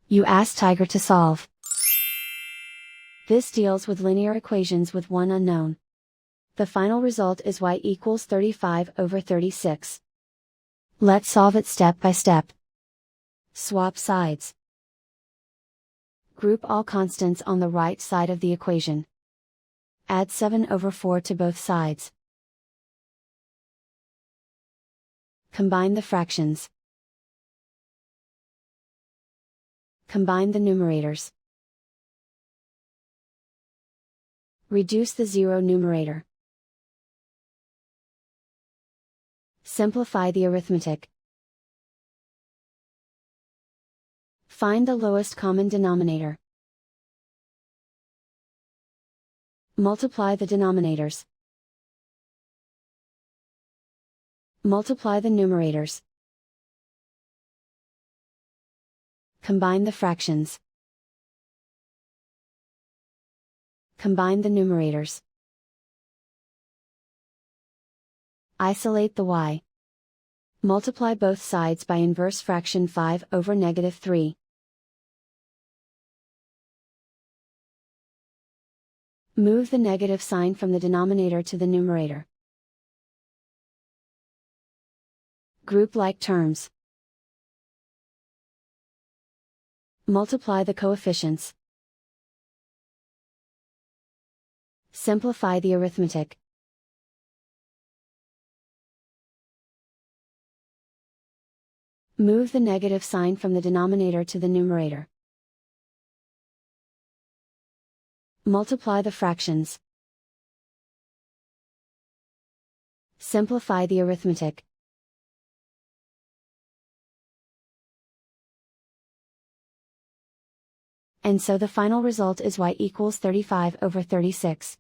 You ask Tiger to solve. This deals with linear equations with one unknown. The final result is y equals 35/36. Let's solve it step by step. Swap sides. Group all constants on the right side of the equation. Add 7/4 to both sides. Combine the fractions. Combine the numerators. Reduce the zero numerator. Simplify the arithmetic. Find the lowest common denominator. Multiply the denominators. Multiply the numerators. Combine the fractions. Combine the numerators. Isolate the y. Multiply both sides by inverse fraction 5/3. Move the negative sign from the denominator to the numerator. Group like terms. Multiply the coefficients. Simplify the arithmetic. Move the negative sign from the denominator to the numerator. Multiply the fractions. Simplify the arithmetic. And so the final result is y equals 35/36.